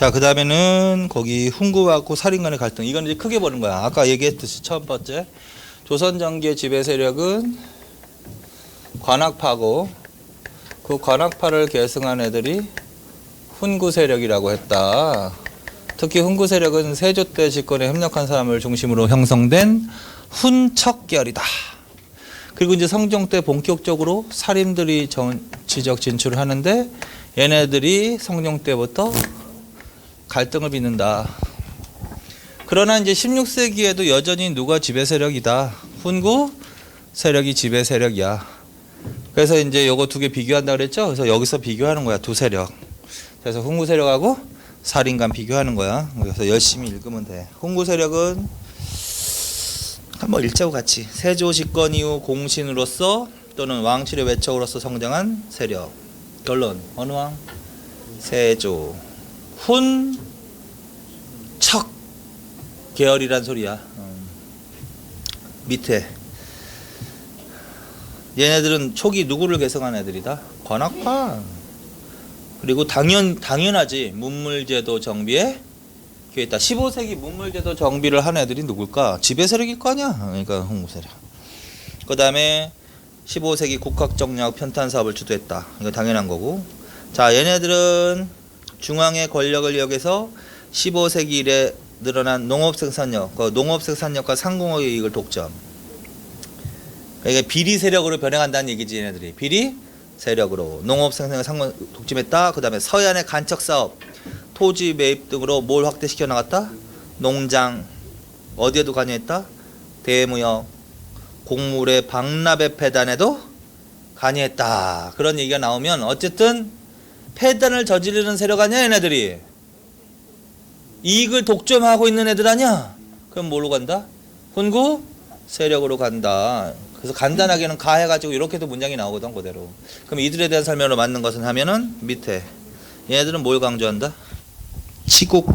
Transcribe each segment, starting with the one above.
자, 그 다음에는 거기 훈구하고 살인 간의 갈등. 이건 이제 크게 보는 거야. 아까 얘기했듯이 첫 번째. 조선 전기의 지배 세력은 관악파고 그 관악파를 계승한 애들이 훈구 세력이라고 했다. 특히 훈구 세력은 세조 때 집권에 협력한 사람을 중심으로 형성된 훈척계열이다. 그리고 이제 성종 때 본격적으로 살인들이 정치적 진출을 하는데 얘네들이 성종 때부터 갈등을 빚는다. 그러나 이제 16세기에도 여전히 누가 지배 세력이다. 훈구 세력이 지배 세력이야. 그래서 이제 요거 두 개 비교한다 그랬죠? 그래서 여기서 비교하는 거야. 두 세력. 그래서 훈구 세력하고 살인간 비교하는 거야. 그래서 열심히 읽으면 돼. 훈구 세력은 한번 읽자고 같이. 세조 집권 이후 공신으로서 또는 왕실의 외척으로서 성장한 세력. 결론. 어느 왕? 세조. 훈척 계열이란 소리야. 밑에 얘네들은 초기 누구를 계승한 애들이다? 관악파. 그리고 당연하지. 문물제도 정비에 기여했다. 15세기 문물제도 정비를 한 애들이 누굴까? 지배 세력일 거 아니야. 그러니까 훈구 세력. 그 다음에 15세기 국학정략 편탄 사업을 주도했다. 이거 당연한 거고. 자, 얘네들은 중앙의 권력을 이용해서 15세기 이래 늘어난 농업생산력, 그 농업생산력과 상공의 이익을 독점. 그러니까 비리 세력으로 변해간다는 얘기지. 얘네들이 비리 세력으로 농업생산력 상공 독점했다. 그 다음에 서해안의 간척사업, 토지 매입 등으로 뭘 확대시켜 나갔다? 농장. 어디에도 관여했다? 대무역, 곡물의 박납의 폐단에도 관여했다. 그런 얘기가 나오면 어쨌든 폐단을 저지르는 세력 아니야 얘네들이. 이익을 독점하고 있는 애들 아니야. 그럼 뭘로 간다? 훈구 세력으로 간다. 그래서 간단하게는 가해가지고 이렇게도 문장이 나오거든 그대로. 그럼 이들에 대한 설명으로 맞는 것은 하면은 밑에 얘네들은 뭘 강조한다? 치국,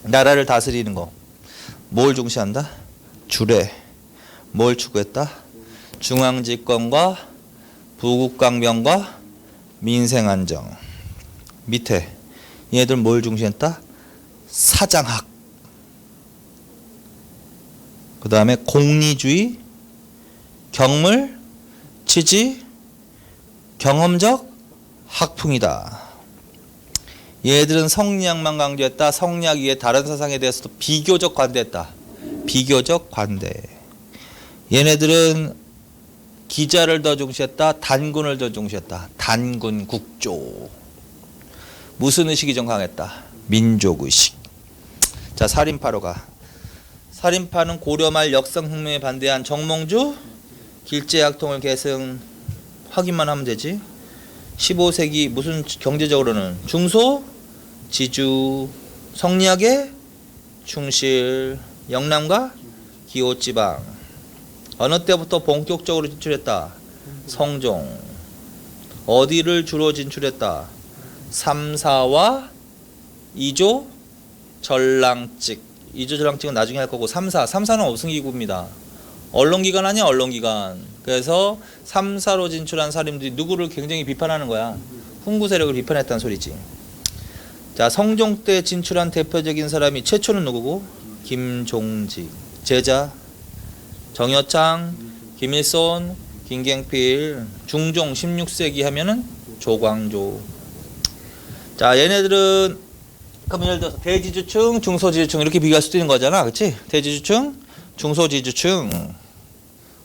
나라를 다스리는 거. 뭘 중시한다? 주례. 뭘 추구했다? 중앙집권과 부국강병과 민생안정. 밑에 얘네들은 뭘 중시했다? 사장학. 그 다음에 공리주의, 경물, 치지, 경험적 학풍이다. 얘들은 성리학만 강조했다. 성리학 이외에 다른 사상에 대해서도 비교적 관대했다. 비교적 관대. 얘네들은 기자를 더 중시했다. 단군을 더 중시했다. 단군 국조. 무슨 의식이 좀 강했다? 민족의식. 자, 살인파로 가. 살인파는 고려 말 역성혁명에 반대한 정몽주 길제약통을 계승. 확인만 하면 되지. 15세기 무슨 경제적으로는 중소 지주, 성리학의 충실, 영남과 기호지방. 어느 때부터 본격적으로 진출했다? 성종. 어디를 주로 진출했다? 3, 4와 2조 전랑직. 2조 전랑직은 나중에 할 거고 3, 4는 업승기구입니다. 언론기관 아니야 언론기관. 그래서 3, 4로 진출한 사람들이 누구를 굉장히 비판하는 거야? 훈구 세력을 비판했다는 소리지. 자, 성종 때 진출한 대표적인 사람이 최초는 누구고? 김종직. 제자 정여창, 김일손, 김갱필. 중종 16세기 하면은 조광조. 자, 얘네들은 그럼 예를 들어서 대지주층, 중소지주층 이렇게 비교할 수도 있는 거잖아. 그렇지? 대지주층, 중소지주층.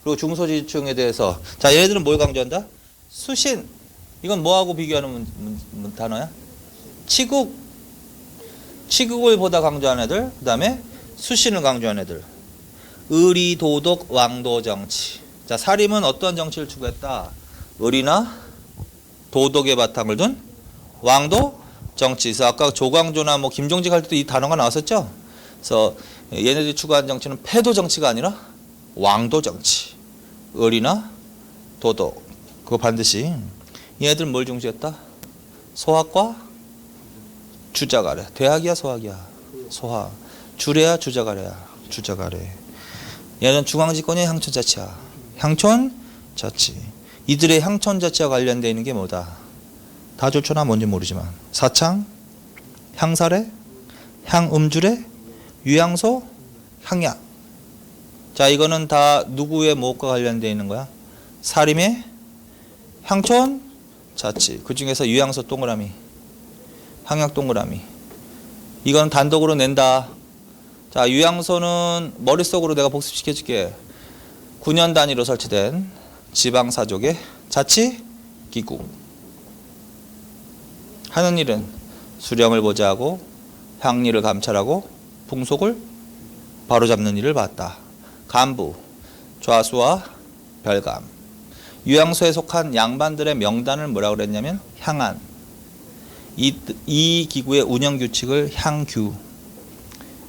그리고 중소지주층에 대해서 자, 얘네들은 뭘 강조한다? 수신. 이건 뭐하고 비교하는 단어야? 치국. 치국을 보다 강조하는 애들. 그 다음에 수신을 강조하는 애들. 의리, 도덕, 왕도 정치. 자, 사림은 어떠한 정치를 추구했다? 의리나 도덕의 바탕을 둔 왕도 정치. 그래서 아까 조광조나 뭐 김종직 할 때도 이 단어가 나왔었죠. 그래서 얘네들이 추구한 정치는 패도 정치가 아니라 왕도 정치. 의리나 도덕. 그거 반드시. 얘네들은 뭘 중시했다? 소학과 주자가래. 대학이야 소학이야? 소학. 주례야 주자가래야? 주자가래. 얘는 중앙집권의 향촌자치야. 향촌자치. 이들의 향촌자치와 관련되어 있는 게 뭐다? 다조초나 뭔지 모르지만 사창, 향사래, 향음주래, 유향소, 향약. 자, 이거는 다 누구의 무엇과 관련되어 있는 거야? 사림의 향촌, 자치. 그 중에서 유향소 동그라미, 향약 동그라미. 이건 단독으로 낸다. 자, 유향소는 머릿속으로 내가 복습시켜 줄게. 9년 단위로 설치된 지방사족의 자치 기구. 하는 일은 수령을 보좌하고 향리를 감찰하고 풍속을 바로잡는 일을 봤다. 간부, 좌수와 별감. 유향소에 속한 양반들의 명단을 뭐라고 그랬냐면 향안. 이 기구의 운영 규칙을 향규.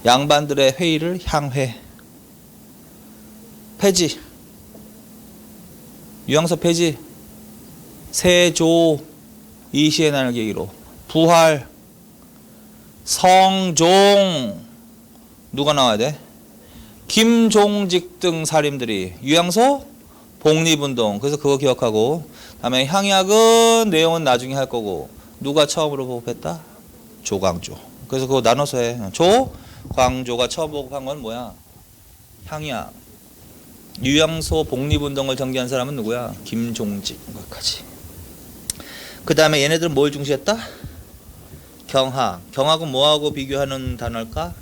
양반들의 회의를 향회. 폐지. 유향소 폐지. 세조. 이시의 난을 계기로. 부활. 성종. 누가 나와야 돼? 김종직 등 사림들이 유향소 복립운동. 그래서 그거 기억하고. 다음에 향약은 내용은 나중에 할 거고. 누가 처음으로 보급했다? 조광조. 그래서 그거 나눠서 해. 조광조가 처음 보급한 건 뭐야? 향약. 유향소 복립운동을 전개한 사람은 누구야? 김종직. 거기까지. 그 다음에 얘네들은 뭘 중시했다? 경학. 경학은 뭐하고 비교하는 단어일까?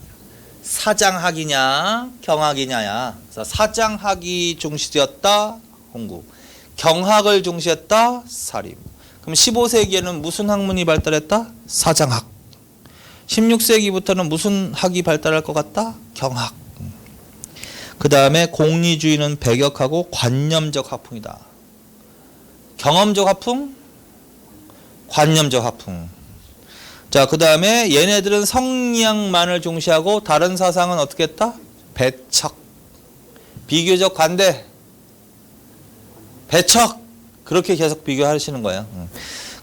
사장학이냐 경학이냐야. 그래서 사장학이 중시되었다 홍국. 경학을 중시했다 사림. 그럼 15세기에는 무슨 학문이 발달했다? 사장학. 16세기부터는 무슨 학이 발달할 것 같다? 경학. 그 다음에 공리주의는 배격하고 관념적 학풍이다. 경험적 학풍, 관념적 학풍. 자, 그 다음에 얘네들은 성리학만을 중시하고 다른 사상은 어떻게 했다? 배척. 비교적 관대. 배척. 그렇게 계속 비교하시는 거예요.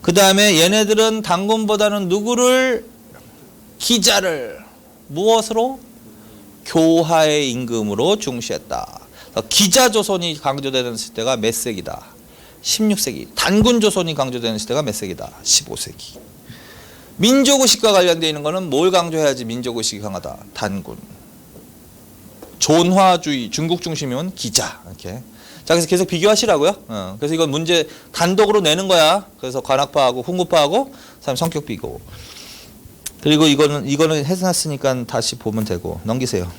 그 다음에 얘네들은 단군보다는 누구를? 기자를. 무엇으로? 교화의 임금으로 중시했다. 기자조선이 강조되는 시대가 몇 세기다? 16세기. 단군조선이 강조되는 시대가 몇 세기다? 15세기. 민족의식과 관련되어 있는 거는 뭘 강조해야지 민족의식이 강하다? 단군. 존화주의, 중국 중심이면 기자. 이렇게. 자, 그래서 계속 비교하시라고요. 그래서 이건 문제 단독으로 내는 거야. 그래서 관학파하고 훈구파하고 성격 비교. 그리고 이거는 해놨으니까 다시 보면 되고 넘기세요.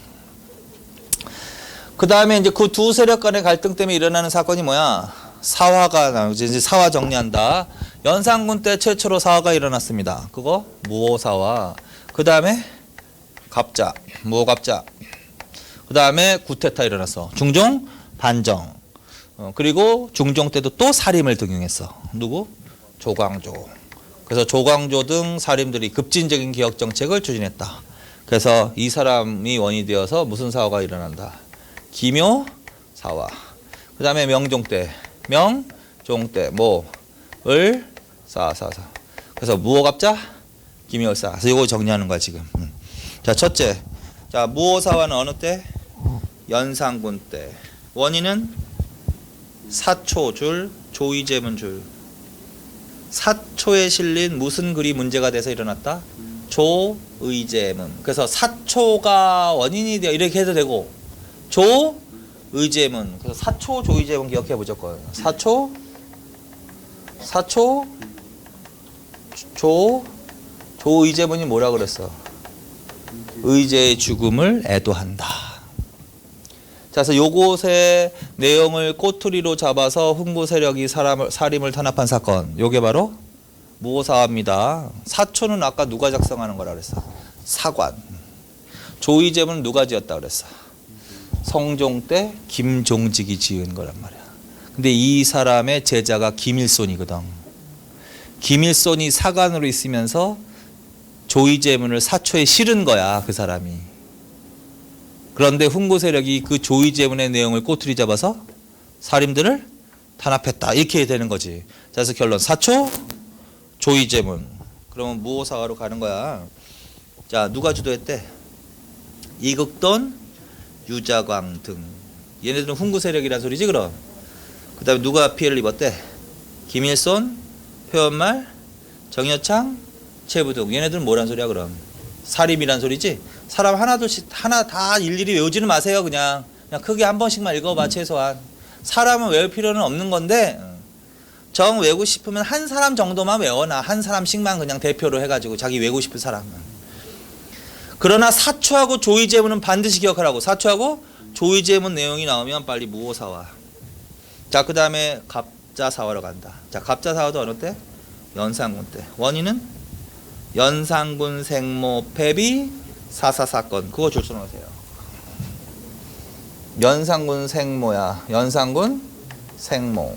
그 다음에 이제 그 두 세력 간의 갈등 때문에 일어나는 사건이 뭐야? 사화가 나오지. 이제 사화 정리한다. 연산군 때 최초로 사화가 일어났습니다. 그거 무오사화. 그 다음에 갑자, 무오갑자. 그 다음에 구테타 일어났어. 중종 반정. 그리고 중종 때도 또 사림을 등용했어. 누구? 조광조. 그래서 조광조 등 사림들이 급진적인 개혁 정책을 추진했다. 그래서 이 사람이 원인이 되어서 무슨 사화가 일어난다? 기묘 사화. 그 다음에 명종 때, 뭐을 사사사. 그래서 무오갑자, 기묘사. 그래서 이거 정리하는 거야 지금. 자, 첫째, 자 무오사화는 어느 때? 연산군 때. 원인은 사초줄, 조의제문줄. 사초에 실린 무슨 글이 문제가 돼서 일어났다? 조의제문. 그래서 사초가 원인이 되어 이렇게 해도 되고, 조의제문. 그래서 사초, 조의제문 기억해 무조건. 사초, 조의제문이 뭐라 그랬어? 의제의 죽음을 애도한다. 자, 그래서 요것의 내용을 꼬투리로 잡아서 훈구 세력이 사림을 탄압한 사건. 요게 바로 무오사화입니다. 사초는 아까 누가 작성하는 거라 그랬어? 사관. 조의제문은 누가 지었다 그랬어? 성종 때 김종직이 지은 거란 말이야. 근데 이 사람의 제자가 김일손이거든. 김일손이 사관으로 있으면서 조의제문을 사초에 실은 거야, 그 사람이. 그런데 훈구 세력이 그 조의제문의 내용을 꼬투리 잡아서 사림들을 탄압했다. 이렇게 되는 거지. 자, 그래서 결론 사초, 조의제문. 그러면 무오사화로 가는 거야. 자, 누가 주도했대? 이극돈, 유자광 등. 얘네들은 훈구 세력이란 소리지 그럼. 그 다음에 누가 피해를 입었대? 김일손, 표현말, 정여창, 체부동. 얘네들은 뭐란 소리야 그럼? 사림이란 소리지? 사람 하나둘씩 하나 다 일일이 외우지는 마세요. 그냥 크게 한 번씩만 읽어봐 최소한. 사람은 외울 필요는 없는 건데 정 외우고 싶으면 한 사람 정도만 외워놔. 한 사람씩만 그냥 대표로 해가지고 자기 외우고 싶은 사람은. 그러나 사초하고 조의제문은 반드시 기억하라고. 사초하고 조의제문 내용이 나오면 빨리 무오사와. 자, 그 다음에 갑자사화로 간다. 자, 갑자사화도 어느 때? 연산군 때. 원인은 연산군 생모 패비 사사사건. 그거 줄 써놓으세요. 연산군 생모야. 연산군 생모.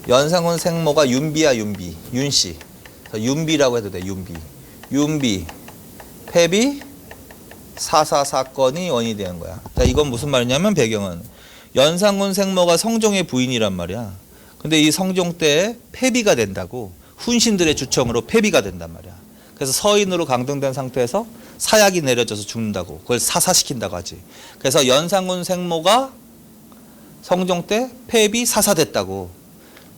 연산군 생모가 윤비야. 윤비. 윤씨. 윤비라고 해도 돼. 윤비. 윤비 패비 사사사건이 원인이 되는 거야. 자, 이건 무슨 말이냐면 배경은 연산군 생모가 성종의 부인이란 말이야. 근데 이 성종 때 패비가 된다고. 훈신들의 주청으로 패비가 된단 말이야. 그래서 서인으로 강등된 상태에서 사약이 내려져서 죽는다고. 그걸 사사시킨다고 하지. 그래서 연산군 생모가 성종 때 패비 사사됐다고.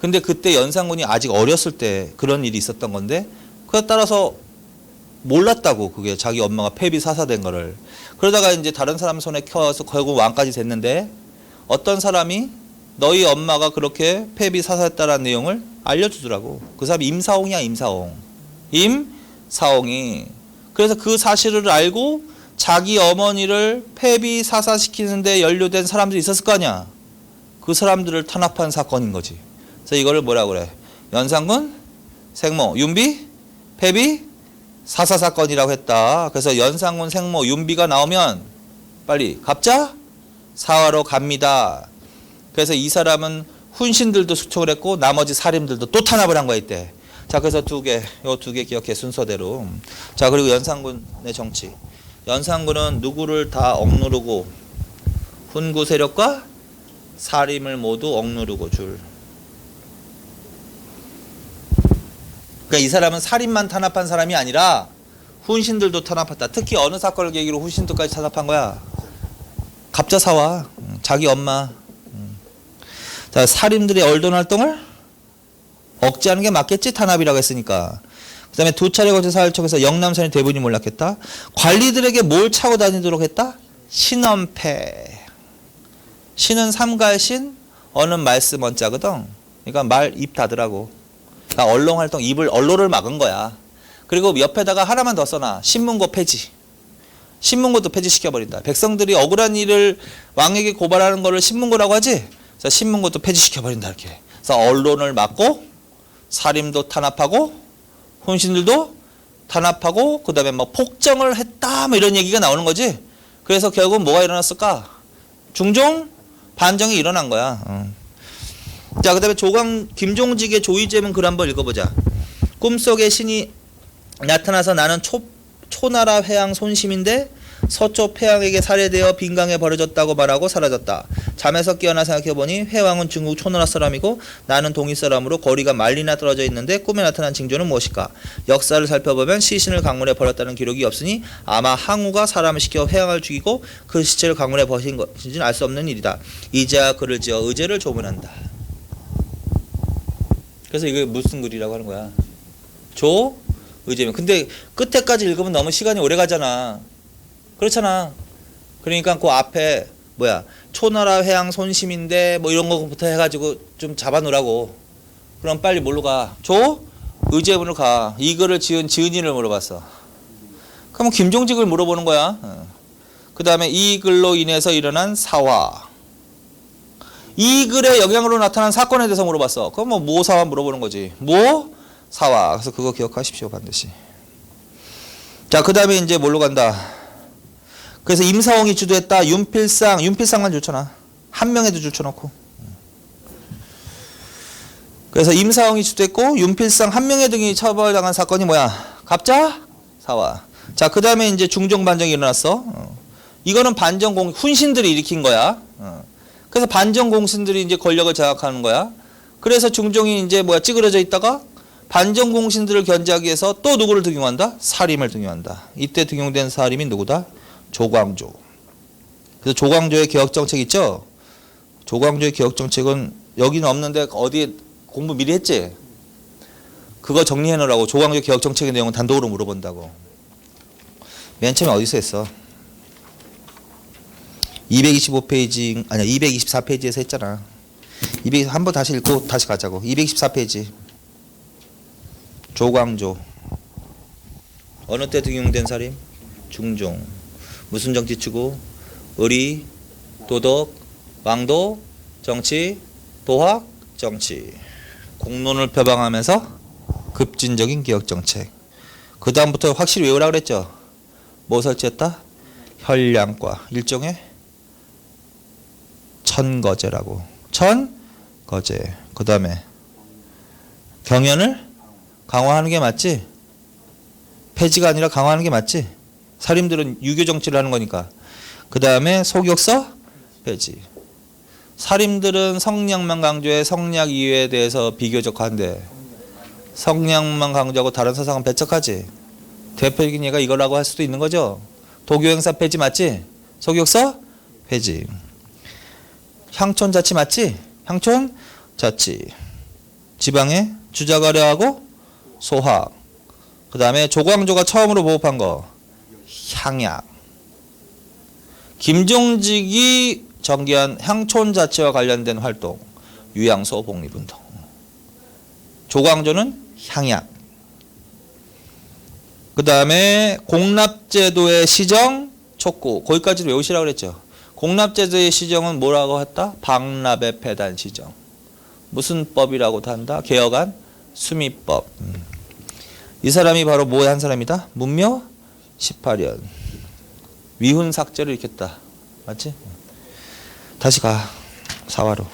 근데 그때 연산군이 아직 어렸을 때 그런 일이 있었던 건데 그에 따라서 몰랐다고. 그게 자기 엄마가 패비 사사된 거를. 그러다가 이제 다른 사람 손에 켜서 결국 왕까지 됐는데 어떤 사람이 너희 엄마가 그렇게 패비 사사했다라는 내용을 알려주더라고. 그 사람이 임사홍이야. 임사홍. 임사홍이. 그래서 그 사실을 알고 자기 어머니를 패비 사사시키는데 연루된 사람들이 있었을 거 아니야. 그 사람들을 탄압한 사건인 거지. 그래서 이거를 뭐라고 그래? 연산군 생모 윤비 패비 사사사건이라고 했다. 그래서 연산군 생모 윤비가 나오면 빨리 갑자 사화로 갑니다. 그래서 이 사람은 훈신들도 수촉을 했고 나머지 사림들도 또 탄압을 한 거야 이때. 자, 그래서 요 두 개 기억해 순서대로. 자, 그리고 연산군의 정치. 연산군은 누구를 다 억누르고 훈구 세력과 사림을 모두 억누르고 줄. 그러니까 이 사람은 살인만 탄압한 사람이 아니라 훈신들도 탄압했다. 특히 어느 사건을 계기로 훈신들까지 탄압한 거야? 갑자사화. 자기 엄마. 자, 살인들의 얼돈 활동을 억제하는 게 맞겠지? 탄압이라고 했으니까. 그 다음에 두 차례 거쳐 사흘 척에서 영남선이 대부분이 몰락했다. 관리들에게 뭘 차고 다니도록 했다? 신엄패. 신은 삼갈신, 어는 말씀 원자거든. 그러니까 말 입 닫으라고. 그러니까 언론 활동, 언론을 막은 거야. 그리고 옆에다가 하나만 더 써놔. 신문고 폐지. 신문고도 폐지시켜버린다. 백성들이 억울한 일을 왕에게 고발하는 거를 신문고라고 하지? 그래서 신문고도 폐지시켜버린다 이렇게. 그래서 언론을 막고 사림도 탄압하고 혼신들도 탄압하고 그 다음에 뭐 폭정을 했다 뭐 이런 얘기가 나오는 거지. 그래서 결국 뭐가 일어났을까? 중종 반정이 일어난 거야. 자, 그 다음에 김종직의 조의제문 글 한번 읽어보자. 꿈속에 신이 나타나서 나는 초나라 회양 손심인데 서초 폐왕에게 살해되어 빈강에 버려졌다고 말하고 사라졌다. 잠에서 깨어나 생각해보니 회왕은 중국 초나라 사람이고 나는 동이 사람으로 거리가 마일이나 떨어져 있는데 꿈에 나타난 징조는 무엇일까? 역사를 살펴보면 시신을 강물에 버렸다는 기록이 없으니 아마 항우가 사람을 시켜 회왕을 죽이고 그 시체를 강물에 버린 것인지는 알 수 없는 일이다. 이제야 글을 지어 의제를 조문한다. 그래서 이게 무슨 글이라고 하는 거야? 의제문. 근데 끝에까지 읽으면 너무 시간이 오래 가잖아. 그렇잖아. 그러니까 그 앞에 초나라 회양 손심인데 뭐 이런 거부터 해가지고 좀 잡아놓으라고. 그럼 빨리 뭘로 가? 의제문으로 가. 이 글을 지은 지은이를 물어봤어. 그럼 김종직을 물어보는 거야. 그 다음에 이 글로 인해서 일어난 사화. 이 글의 영향으로 나타난 사건에 대해서 물어봤어. 그럼 뭐 무사화 물어보는 거지. 사화. 그래서 그거 기억하십시오 반드시. 자, 그 다음에 이제 뭘로 간다? 그래서 임사홍이 주도했다. 윤필상만 줄쳐놔. 한 명에도 줄쳐놓고. 그래서 임사홍이 주도했고 윤필상 한 명의 등이 처벌당한 사건이 뭐야? 갑자사화. 자, 그 다음에 이제 중종 반정이 일어났어. 이거는 훈신들이 일으킨 거야. 그래서 반정공신들이 이제 권력을 장악하는 거야. 그래서 중종이 이제 찌그러져 있다가 반정공신들을 견제하기 위해서 또 누구를 등용한다? 사림을 등용한다. 이때 등용된 사림이 누구다? 조광조. 그래서 조광조의 개혁정책 있죠? 조광조의 개혁정책은 여기는 없는데 어디에 공부 미리 했지? 그거 정리해 놓으라고. 조광조 개혁 정책의 내용은 단독으로 물어본다고. 맨 처음에 어디서 했어? 225페이지 아니야 224페이지에서 했잖아. 한번 다시 읽고 다시 가자고. 224페이지. 조광조. 어느 때 등용된 사림? 중종. 무슨 정치 추구? 의리, 도덕, 왕도, 정치, 도학, 정치. 공론을 표방하면서 급진적인 개혁 정책. 그 다음부터 확실히 외우라 그랬죠. 뭐 설치했다? 혈량과 일종의 천거제라고. 천거제. 그 다음에 경연을 강화하는 게 맞지? 폐지가 아니라 강화하는 게 맞지? 사림들은 유교 정치를 하는 거니까. 그 다음에 소격서 폐지. 사림들은 성량만 강조해 성략 이유에 대해서 비교적 한데 성량만 강조하고 다른 사상은 배척하지. 대표적인 예가 이거라고 할 수도 있는 거죠. 도교행사 폐지 맞지? 소격서 폐지. 향촌자치 맞지? 향촌자치. 지방에 주자가려하고 소학. 그 다음에 조광조가 처음으로 보급한 거 향약. 김종직이 전개한 향촌자치와 관련된 활동 유양소 복립운동. 조광조는 향약. 그 다음에 공납제도의 시정 촉구. 거기까지도 외우시라고 그랬죠. 공납제도의 시정은 뭐라고 했다? 박납의 폐단 시정. 무슨 법이라고도 한다? 개혁안 수미법. 이 사람이 바로 뭐 한 사람이다? 문묘 18년. 위훈 삭제를 일으켰다. 맞지? 다시 가. 사화로.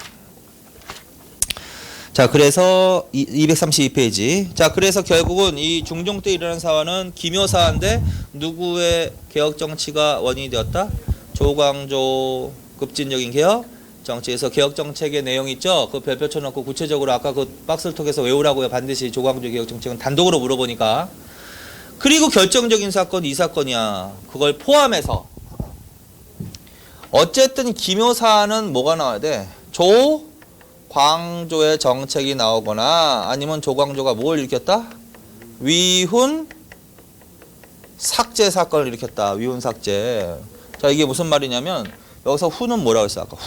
자, 그래서 232페이지. 자, 그래서 결국은 이 중종 때 일어난 사화는 기묘사화인데 누구의 개혁 정치가 원인이 되었다? 조광조 급진적인 개혁 정치에서 개혁 정책의 내용 있죠? 그 별표 쳐놓고 구체적으로 아까 그 박스를 통해서 외우라고요. 반드시 조광조 개혁 정책은 단독으로 물어보니까. 그리고 결정적인 사건 이 사건이야. 그걸 포함해서 어쨌든 기묘사는 뭐가 나와야 돼? 조광조의 정책이 나오거나 아니면 조광조가 뭘 일으켰다? 위훈 삭제 사건을 일으켰다. 위훈 삭제. 자, 이게 무슨 말이냐면 여기서 훈은 뭐라고 했어? 아까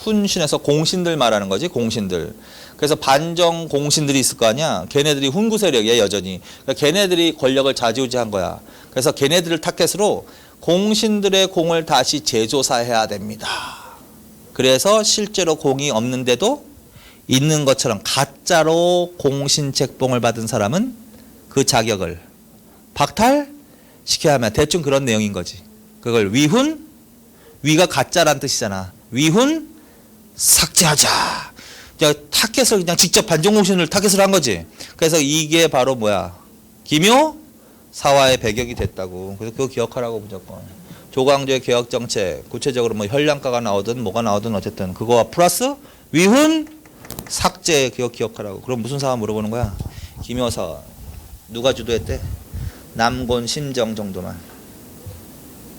훈신에서 공신들 말하는 거지. 공신들. 그래서 반정 공신들이 있을 거 아니야. 걔네들이 훈구 세력이야 여전히. 그러니까 걔네들이 권력을 좌지우지한 거야. 그래서 걔네들을 타겟으로 공신들의 공을 다시 재조사해야 됩니다. 그래서 실제로 공이 없는데도 있는 것처럼 가짜로 공신책봉을 받은 사람은 그 자격을 박탈시켜야 하면 대충 그런 내용인 거지. 그걸 위훈, 위가 가짜란 뜻이잖아. 위훈 삭제하자. 타겟을 그냥 직접 반정공신을 타겟을 한 거지. 그래서 이게 바로 뭐야? 기묘 사화의 배경이 됐다고. 그래서 그거 기억하라고 무조건. 조광조의 개혁 정책, 구체적으로 뭐 혈량가가 나오든 뭐가 나오든 어쨌든 그거와 플러스 위훈 삭제 기억하라고. 그럼 무슨 사화 물어보는 거야? 기묘 사화. 누가 주도했대? 남곤 심정 정도만.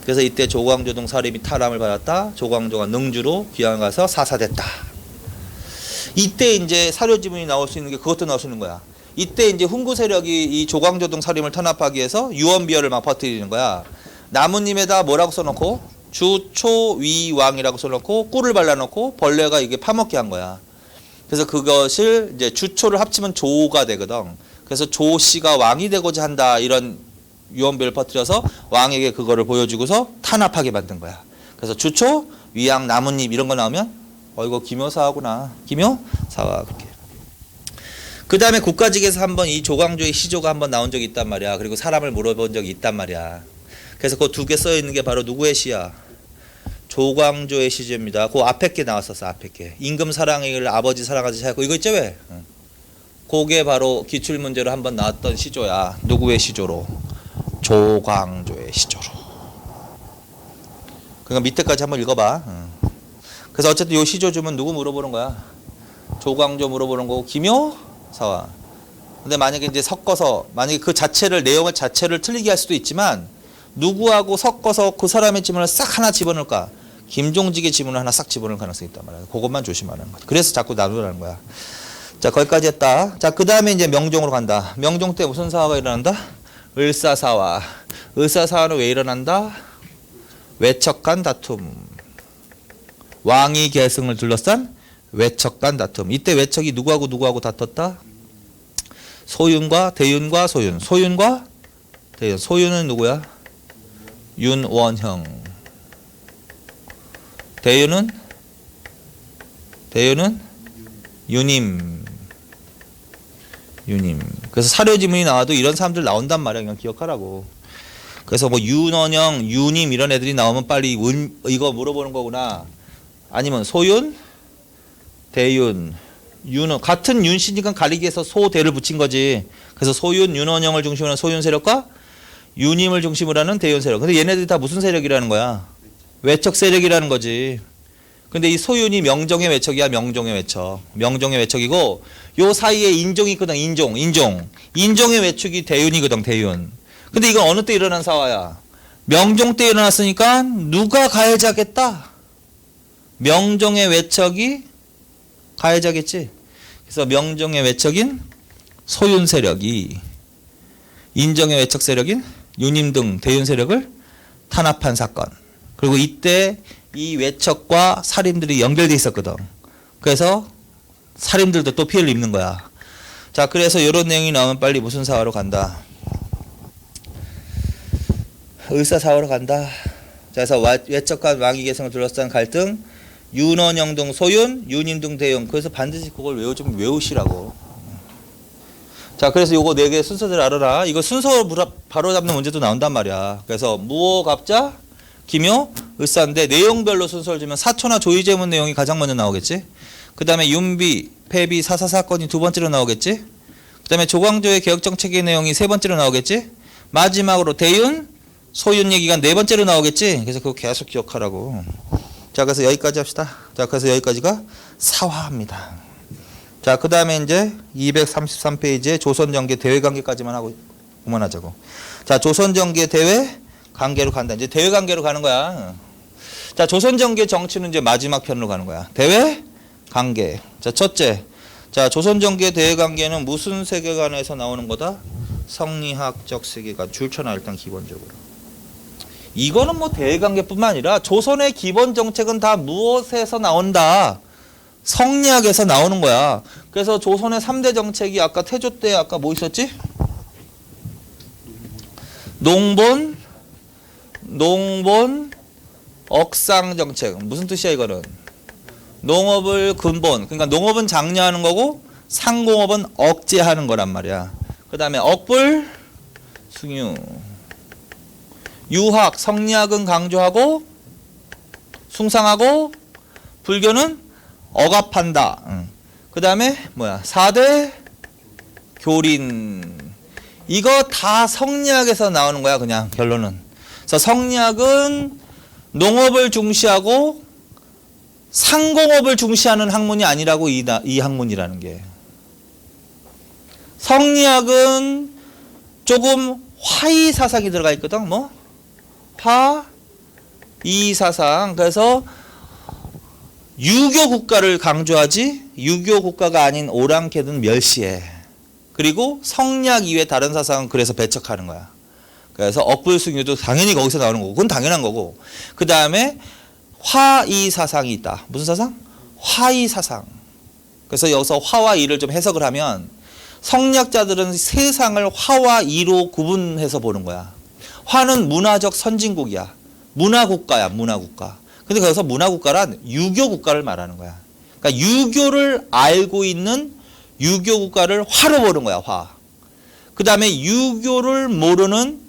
그래서 이때 조광조 등 사림이 탈함을 받았다. 조광조가 능주로 귀양을 가서 사사됐다. 이때 이제 사료 지문이 나올 수 있는 게 그것도 나올 수 있는 거야. 이때 이제 훈구 세력이 이 조광조 등 사림을 탄압하기 위해서 유언비어를 막 퍼뜨리는 거야. 나무님에다 뭐라고 써놓고 주초위왕이라고 써놓고 꿀을 발라놓고 벌레가 이게 파먹게 한 거야. 그래서 그것을 이제 주초를 합치면 조가 되거든. 그래서 조 씨가 왕이 되고자 한다 이런 유언비어를 퍼뜨려서 왕에게 그거를 보여주고서 탄압하게 만든 거야. 그래서 주초, 위양, 나뭇잎 이런 거 나오면 이거 기묘사화구나. 기묘사화 그렇게. 그 다음에 국가직에서 한번 이 조광조의 시조가 한번 나온 적이 있단 말이야. 그리고 사람을 물어본 적이 있단 말이야. 그래서 그 두 개 써 있는 게 바로 누구의 시야? 조광조의 시조입니다. 그 앞에 게 나왔었어. 앞에 게. 임금 사랑을 아버지 사랑하지 잘고 이거 있죠 왜? 그게 바로 기출 문제로 한번 나왔던 시조야. 누구의 시조로? 조광조의 시조로. 그러니까 밑에까지 한번 읽어봐. 그래서 어쨌든 요 시조 주면 누구 물어보는 거야? 조광조 물어보는 거고 기묘사화. 근데 만약에 이제 섞어서 만약에 그 자체를 내용을 자체를 틀리게 할 수도 있지만 누구하고 섞어서 그 사람의 지문을 싹 하나 집어넣을까? 김종직의 지문을 하나 싹 집어넣을 가능성이 있단 말이야. 그것만 조심하는 거야. 그래서 자꾸 나누라는 거야. 자, 거기까지 했다. 자, 그 다음에 이제 명종으로 간다. 명종 때 무슨 사화가 일어난다? 을사사화. 을사사화는 왜 일어난다? 외척간 다툼. 왕위 계승을 둘러싼 외척간 다툼. 이때 외척이 누구하고 다퉜다? 소윤과 대윤과 소윤. 소윤과 대윤. 소윤은 누구야? 윤원형. 대윤은 유님. 그래서 사료지문이 나와도 이런 사람들 나온단 말이야. 그냥 기억하라고. 그래서 뭐 윤원형, 유님 이런 애들이 나오면 빨리 이거 물어보는 거구나. 아니면 소윤, 대윤, 윤원 같은 윤씨니까 가리기 위해서 소대를 붙인 거지. 그래서 소윤, 윤원형을 중심으로 하는 소윤 세력과 유님을 중심으로 하는 대윤 세력. 근데 얘네들이 다 무슨 세력이라는 거야? 외척 세력이라는 거지. 근데 이 소윤이 명종의 외척이야. 명종의 외척. 명종의 외척이고 요 사이에 인종이 있거든. 인종의 외축이 대윤이거든. 대윤. 근데 이건 어느 때 일어난 사화야? 명종 때 일어났으니까 누가 가해자겠다? 명종의 외척이 가해자겠지. 그래서 명종의 외척인 소윤 세력이 인종의 외척 세력인 유님 등 대윤 세력을 탄압한 사건. 그리고 이때 이 외척과 살인들이 연결돼 있었거든. 그래서 살인들도 또 피해를 입는 거야. 자, 그래서 이런 내용이 나오면 빨리 무슨 사화로 간다? 을사사화로 간다. 자, 그래서 외척과 왕위 계승을 둘러싼 갈등, 윤원형 등 소윤, 유님 등 대윤. 그래서 반드시 그걸 좀 외우시라고. 자, 그래서 요거 4개 순서들 알아라. 이거 순서 바로 잡는 문제도 나온단 말이야. 그래서 무호, 갑자, 기묘, 을사인데 내용별로 순서를 주면 사초나 조의제문 내용이 가장 먼저 나오겠지. 그 다음에 윤비, 폐비, 사사사건이 두 번째로 나오겠지. 그 다음에 조광조의 개혁정책의 내용이 세 번째로 나오겠지. 마지막으로 대윤, 소윤 얘기가 네 번째로 나오겠지. 그래서 그거 계속 기억하라고. 자, 그래서 여기까지 합시다. 자, 그래서 여기까지가 사화입니다. 자, 그 다음에 이제 233페이지에 조선정계 대외관계까지만 하고 그만하자고. 자, 조선정계 대외 관계로 간다. 이제 대외 관계로 가는 거야. 자, 조선정계 정치는 이제 마지막 편으로 가는 거야. 대외 관계. 자, 첫째. 자, 조선정계 대외 관계는 무슨 세계관에서 나오는 거다? 성리학적 세계관. 줄쳐놔 일단 기본적으로. 이거는 뭐 대외 관계뿐만 아니라 조선의 기본 정책은 다 무엇에서 나온다? 성리학에서 나오는 거야. 그래서 조선의 3대 정책이 아까 태조 때 아까 뭐 있었지? 농본, 억상 정책. 무슨 뜻이야 이거는? 농업을 근본. 그러니까 농업은 장려하는 거고 상공업은 억제하는 거란 말이야. 그 다음에 억불, 숭유. 유학, 성리학은 강조하고 숭상하고 불교는 억압한다. 그 다음에 뭐야? 4대 교린. 이거 다 성리학에서 나오는 거야 그냥 결론은. 그래서 성리학은 농업을 중시하고 상공업을 중시하는 학문이 아니라고 이 학문이라는 게. 성리학은 조금 화이 사상이 들어가 있거든. 뭐? 화이 사상. 그래서 유교 국가를 강조하지 유교 국가가 아닌 오랑캐는 멸시해. 그리고 성리학 이외 다른 사상은 그래서 배척하는 거야. 그래서 억불숭유도 당연히 거기서 나오는 거고 그건 당연한 거고. 그 다음에 화이 사상이 있다. 무슨 사상? 화이 사상. 그래서 여기서 화와 이를 좀 해석을 하면 성리학자들은 세상을 화와 이로 구분해서 보는 거야. 화는 문화적 선진국이야. 문화국가야. 문화국가. 근데 거기서 문화국가란 유교국가를 말하는 거야. 그러니까 유교를 알고 있는 유교국가를 화로 보는 거야. 화. 그 다음에 유교를 모르는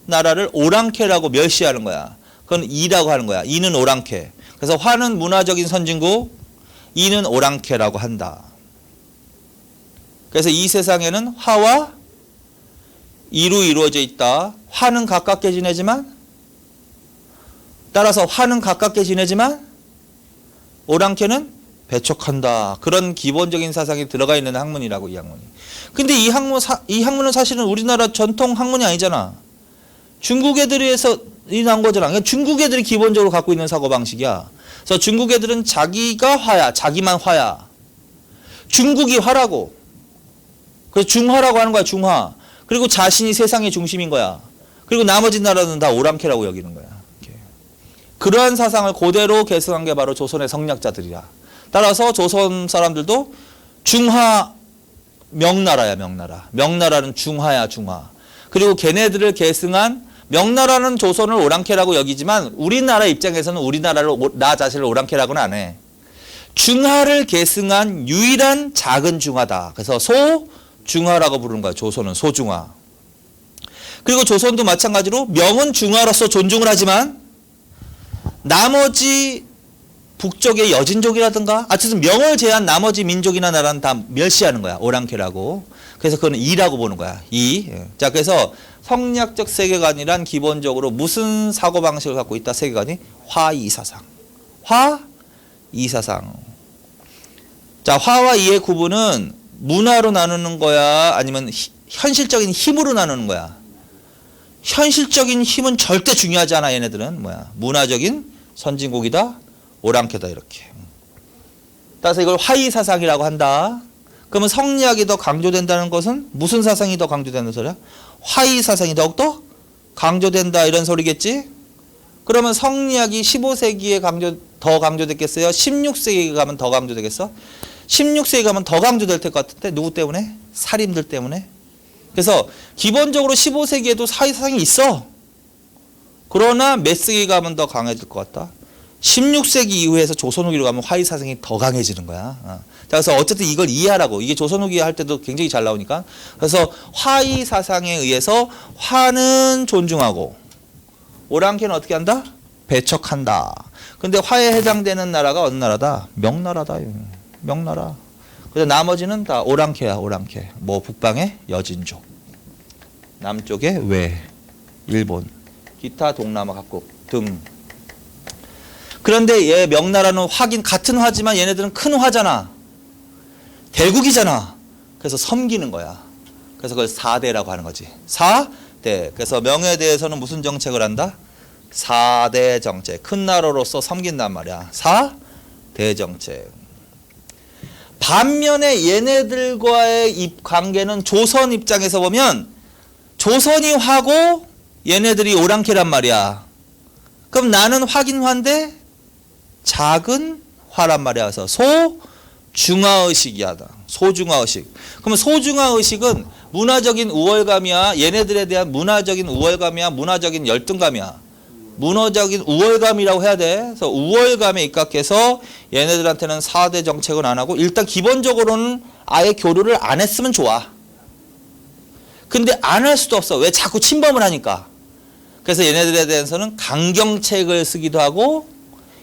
나라를 오랑캐라고 멸시하는 거야. 그건 이라고 하는 거야. 이는 오랑캐. 그래서 화는 문화적인 선진국, 이는 오랑캐라고 한다. 그래서 이 세상에는 화와 이로 이루어져 있다. 화는 가깝게 지내지만 따라서 화는 가깝게 지내지만 오랑캐는 배척한다. 그런 기본적인 사상이 들어가 있는 학문이라고 이 학문이. 근데 이 학문은 사실은 우리나라 전통 학문이 아니잖아. 중국 애들에서 나온 거잖아. 그러니까 중국 애들이 기본적으로 갖고 있는 사고방식이야. 그래서 중국 애들은 자기가 화야. 자기만 화야. 중국이 화라고. 그래서 중화라고 하는 거야, 중화. 그리고 자신이 세상의 중심인 거야. 그리고 나머지 나라는 다 오랑캐라고 여기는 거야. 이렇게. 그러한 사상을 그대로 계승한 게 바로 조선의 성략자들이야. 따라서 조선 사람들도 중화 명나라야, 명나라. 명나라는 중화야, 중화. 그리고 걔네들을 계승한 명나라는 조선을 오랑캐라고 여기지만 우리나라 입장에서는 우리나라를 나 자신을 오랑캐라고는 안 해. 중화를 계승한 유일한 작은 중화다. 그래서 소중화라고 부르는 거야. 조선은 소중화. 그리고 조선도 마찬가지로 명은 중화로서 존중을 하지만 나머지 북쪽의 여진족이라든가 어쨌든 명을 제한 나머지 민족이나 나라는 다 멸시하는 거야. 오랑캐라고. 그래서 그거는 이라고 보는 거야. 이. 자, 그래서 성략적 세계관이란 기본적으로 무슨 사고방식을 갖고 있다? 세계관이 화이사상. 화이사상. 자, 화와 이의 구분은 문화로 나누는 거야? 아니면 현실적인 힘으로 나누는 거야? 현실적인 힘은 절대 중요하지 않아. 얘네들은 뭐야? 문화적인 선진국이다. 오랑캐다 이렇게. 따라서 이걸 화이사상이라고 한다. 그러면 성리학이 더 강조된다는 것은 무슨 사상이 더 강조되는 소리야? 화이사상이 더욱더 강조된다 이런 소리겠지? 그러면 성리학이 15세기에 더 강조됐겠어요? 16세기에 가면 더 강조되겠어? 16세기에 가면 더 강조될 것 같은데 누구 때문에? 살인들 때문에. 그래서 기본적으로 15세기에도 화이사상이 있어. 그러나 몇 세기 가면 더 강해질 것 같다? 16세기 이후에서 조선 후기로 가면 화이사상이 더 강해지는 거야. 자, 그래서 어쨌든 이걸 이해하라고. 이게 조선 후기 할 때도 굉장히 잘 나오니까. 그래서 화이사상에 의해서 화는 존중하고 오랑캐는 어떻게 한다? 배척한다. 근데 화에 해당되는 나라가 어느 나라다? 명나라다. 명나라. 그래서 나머지는 다 오랑캐야, 오랑캐. 뭐 북방의 여진족, 남쪽의 외, 일본, 기타 동남아 각국 등. 그런데 얘 명나라는 화긴 같은 화지만 얘네들은 큰 화잖아. 대국이잖아. 그래서 섬기는 거야. 그래서 그걸 사대라고 하는 거지. 사대. 그래서 명에 대해서는 무슨 정책을 한다? 사대 정책. 큰 나라로서 섬긴단 말이야. 사대 정책. 반면에 얘네들과의 관계는 조선 입장에서 보면 조선이 화고 얘네들이 오랑캐란 말이야. 그럼 나는 화긴 화인데 작은 화란 말이야. 그래서 소중화의식이야. 소중화의식. 그러면 소중화의식은 문화적인 우월감이야. 얘네들에 대한 문화적인 우월감이야. 문화적인 열등감이야. 문화적인 우월감이라고 해야 돼. 그래서 우월감에 입각해서 얘네들한테는 4대 정책은 안 하고 일단 기본적으로는 아예 교류를 안 했으면 좋아. 근데 안 할 수도 없어. 왜? 자꾸 침범을 하니까. 그래서 얘네들에 대해서는 강경책을 쓰기도 하고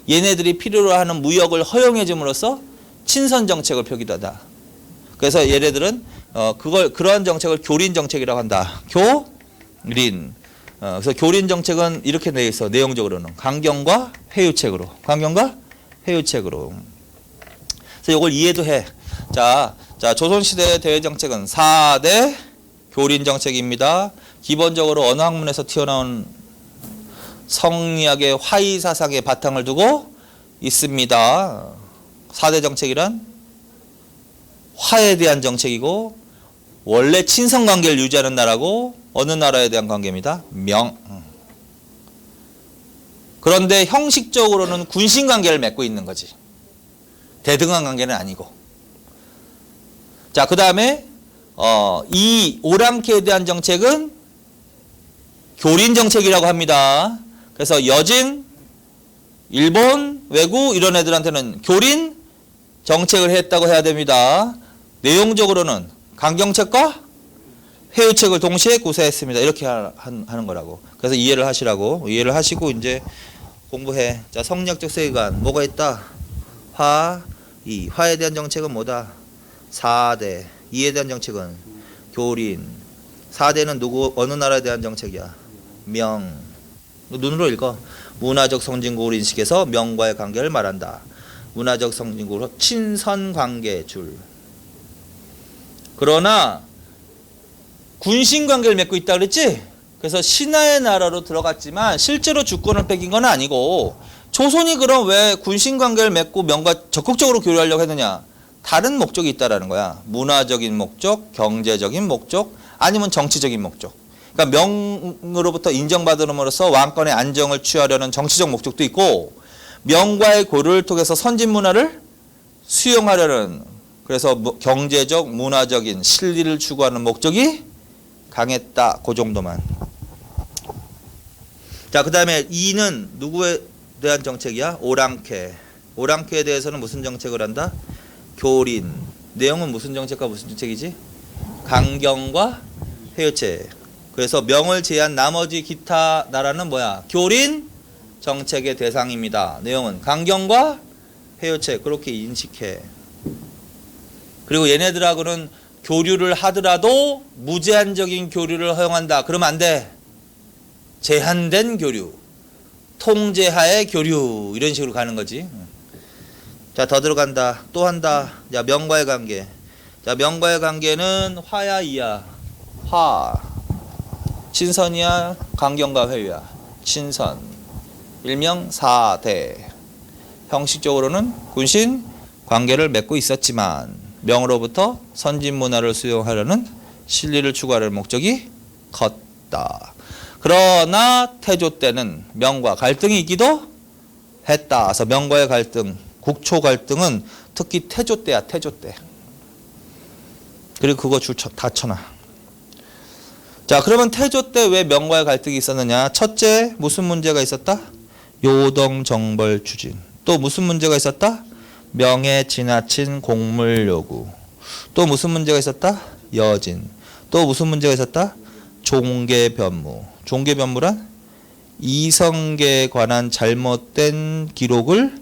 얘네들이 필요로 하는 무역을 허용해 줌으로써 친선 정책을 펴기도 하다. 그래서 얘네들은 그러한 정책을 교린 정책이라고 한다. 교린. 그래서 교린 정책은 이렇게 되어 있어. 내용적으로는 강경과 회유책으로. 강경과 회유책으로. 그래서 이걸 이해도 해. 자, 조선시대 대외 정책은 4대 교린 정책입니다. 기본적으로 어느 학문에서 튀어나온 성리학의 화이사상의 바탕을 두고 있습니다. 4대 정책이란 화에 대한 정책이고 원래 친선관계를 유지하는 나라고 어느 나라에 대한 관계입니다. 명. 그런데 형식적으로는 군신관계를 맺고 있는 거지. 대등한 관계는 아니고. 자, 그 다음에 이 오랑캐에 대한 정책은 교린 정책이라고 합니다. 그래서 여진, 일본, 외구 이런 애들한테는 교린 정책을 했다고 해야 됩니다. 내용적으로는 강경책과 회유책을 동시에 구사했습니다. 이렇게 하는 거라고. 그래서 이해를 하시라고. 이해를 하시고 이제 공부해. 자, 성리학적 세계관 뭐가 있다? 화에 대한 정책은 뭐다? 4대. 이에 대한 정책은 교린. 4대는 누구 어느 나라에 대한 정책이야? 명. 눈으로 읽어. 문화적 선진국을 인식해서 명과의 관계를 말한다. 문화적 선진국으로 친선관계 줄. 그러나 군신관계를 맺고 있다 그랬지? 그래서 신하의 나라로 들어갔지만 실제로 주권을 뺏긴 건 아니고 조선이 그럼 왜 군신관계를 맺고 명과 적극적으로 교류하려고 했느냐? 다른 목적이 있다라는 거야. 문화적인 목적, 경제적인 목적, 아니면 정치적인 목적. 그러니까 명으로부터 인정받음으로써 왕권의 안정을 취하려는 정치적 목적도 있고, 명과의 고려를 통해서 선진 문화를 수용하려는, 그래서 경제적, 문화적인 실리를 추구하는 목적이 강했다. 그 정도만. 자, 그 다음에 2는 누구에 대한 정책이야? 오랑캐. 오랑캐에 대해서는 무슨 정책을 한다? 교린. 내용은 무슨 정책과 무슨 정책이지? 강경과 회유체. 그래서 명을 제한 나머지 기타 나라는 뭐야? 교린 정책의 대상입니다. 내용은 강경과 회유체. 그렇게 인식해. 그리고 얘네들하고는 교류를 하더라도 무제한적인 교류를 허용한다. 그러면 안 돼. 제한된 교류, 통제하의 교류, 이런 식으로 가는 거지. 자, 더 들어간다. 또 한다. 자, 명과의 관계. 자, 명과의 관계는 화야 이야. 화. 친선이야, 강경과 회유야. 친선. 일명 사대. 형식적으로는 군신 관계를 맺고 있었지만 명으로부터 선진 문화를 수용하려는 실리를 추구하려는 목적이 컸다. 그러나 태조 때는 명과 갈등이 있기도 했다. 그래서 명과의 갈등, 국초 갈등은 특히 태조 때야. 태조 때. 그리고 그거 줄 다 쳐놔. 자, 그러면 태조 때 왜 명과의 갈등이 있었느냐? 첫째, 무슨 문제가 있었다? 요동정벌 추진. 또 무슨 문제가 있었다? 명에 지나친 공물 요구. 또 무슨 문제가 있었다? 여진. 또 무슨 문제가 있었다? 종계 변무. 종계 변무란 이성계에 관한 잘못된 기록을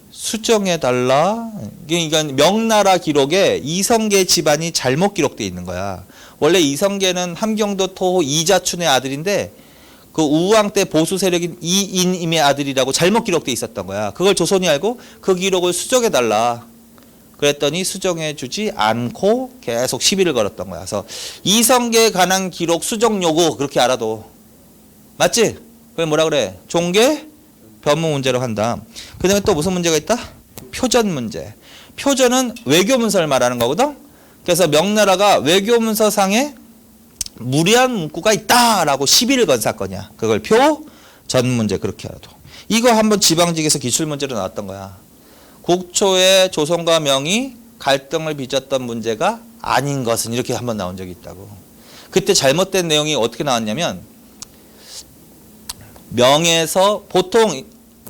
수정해 달라. 그러니까 명나라 기록에 이성계 집안이 잘못 기록되어 있는 거야. 원래 이성계는 함경도 토호 이자춘의 아들인데 그 우왕 때 보수 세력인 이인임의 아들이라고 잘못 기록되어 있었던 거야. 그걸 조선이 알고 그 기록을 수정해 달라. 그랬더니 수정해 주지 않고 계속 시비를 걸었던 거야. 그래서 이성계에 관한 기록 수정 요구 그렇게 알아도 맞지? 그게 뭐라 그래? 종계 변무 문제로 한다. 그 다음에 또 무슨 문제가 있다? 표전 문제. 표전은 외교 문서를 말하는 거거든. 그래서 명나라가 외교 문서상에 무리한 문구가 있다라고 시비를 건 사건이야. 그걸 표전 문제 그렇게 알아도. 이거 한번 지방직에서 기출문제로 나왔던 거야. 국초에 조선과 명이 갈등을 빚었던 문제가 아닌 것은 이렇게 한번 나온 적이 있다고. 그때 잘못된 내용이 어떻게 나왔냐면 명에서 보통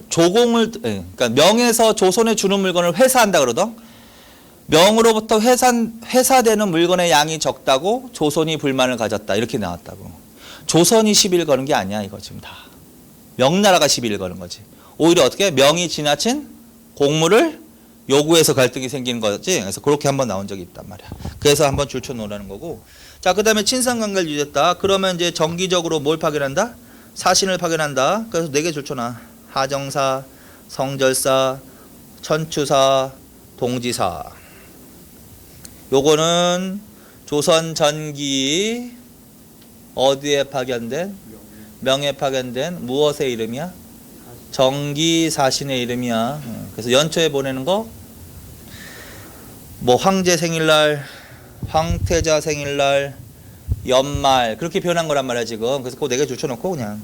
조공을 그러니까 명에서 조선에 주는 물건을 회사한다 그러던 명으로부터 회사되는 물건의 양이 적다고 조선이 불만을 가졌다 이렇게 나왔다고. 조선이 시비를 거는 게 아니야 이거 지금 다. 명나라가 시비를 거는 거지. 오히려 어떻게 명이 지나친 공물을 요구해서 갈등이 생기는 거지. 그래서 그렇게 한번 나온 적이 있단 말이야. 그래서 한번 줄쳐 놓으라는 거고. 자, 그 다음에 친선관계를 유지했다. 그러면 이제 정기적으로 뭘 파견한다? 사신을 파견한다. 그래서 4개 줄쳐놔. 하정사, 성절사, 천추사, 동지사. 요거는 조선 전기 어디에 파견된? 명에 파견된 무엇의 이름이야? 정기 사신의 이름이야. 그래서 연초에 보내는 거 뭐 황제 생일날, 황태자 생일날, 연말 그렇게 표현한 거란 말이야 지금. 그래서 그거 4개 줄쳐놓고 그냥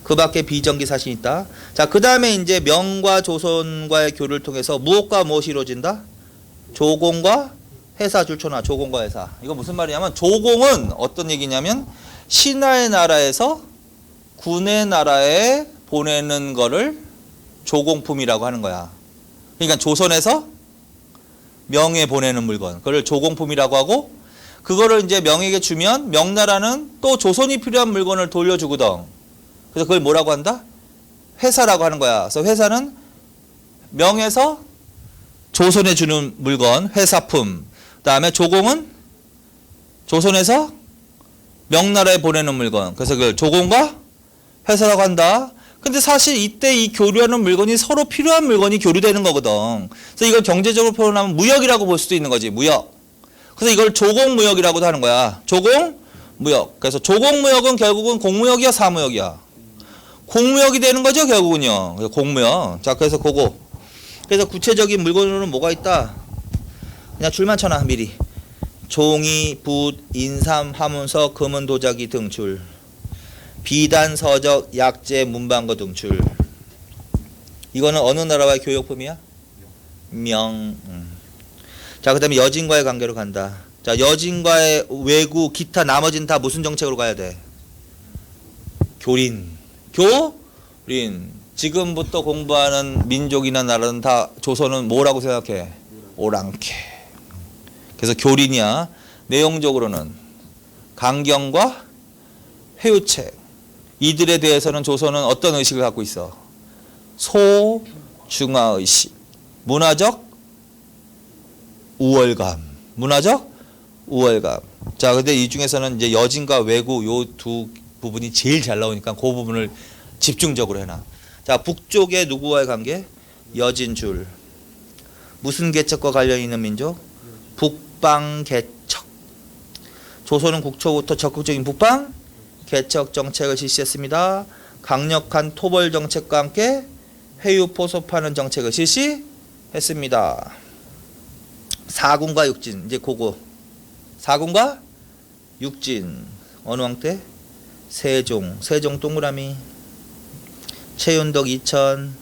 그 밖에 비정기 사신이 있다. 자, 그 다음에 이제 명과 조선과의 교류를 통해서 무엇과 무엇이 이루어진다? 조공과 회사 줄쳐놔. 조공과 회사. 이거 무슨 말이냐면 조공은 어떤 얘기냐면 신하의 나라에서 군의 나라에 보내는 거를 조공품이라고 하는 거야. 그러니까 조선에서 명에 보내는 물건 그걸 조공품이라고 하고, 그거를 이제 명에게 주면 명나라는 또 조선이 필요한 물건을 돌려주거든. 그래서 그걸 뭐라고 한다? 회사라고 하는 거야. 그래서 회사는 명에서 조선에 주는 물건, 회사품. 그 다음에 조공은 조선에서 명나라에 보내는 물건. 그래서 그걸 조공과 회사라고 한다. 근데 사실 이때 이 교류하는 물건이 서로 필요한 물건이 교류되는 거거든. 그래서 이걸 경제적으로 표현하면 무역이라고 볼 수도 있는 거지. 무역. 그래서 이걸 조공무역이라고도 하는 거야. 조공무역. 그래서 조공무역은 결국은 공무역이야, 사무역이야? 공무역이 되는 거죠, 결국은요. 공무역. 자, 그래서 그거. 그래서 구체적인 물건으로는 뭐가 있다? 그냥 줄만 쳐놔 미리. 종이, 붓, 인삼, 화문서, 금은 도자기 등 줄. 비단, 서적, 약재, 문방구 등 줄. 이거는 어느 나라와의 교역품이야? 명. 자, 그 다음에 여진과의 관계로 간다. 자, 여진과의 외구, 기타 나머지는 다 무슨 정책으로 가야 돼? 교린. 교린. 지금부터 공부하는 민족이나 나라는 다 조선은 뭐라고 생각해? 오랑캐. 그래서 교린이야. 내용적으로는 강경과 회유책. 이들에 대해서는 조선은 어떤 의식을 갖고 있어? 소중화의식. 문화적 우월감. 문화적 우월감. 자, 근데 이 중에서는 이제 여진과 외구 요 두 부분이 제일 잘 나오니까 그 부분을 집중적으로 해놔. 자, 북쪽의 누구와의 관계? 여진줄. 무슨 개척과 관련 있는 민족? 북방 개척. 조선은 국초부터 적극적인 북방 개척 정책을 실시했습니다. 강력한 토벌 정책과 함께 회유 포섭하는 정책을 실시했습니다. 사군과 육진. 이제 그거. 사군과 육진. 어느 왕 때? 세종. 세종 동그라미. 최윤덕 이천.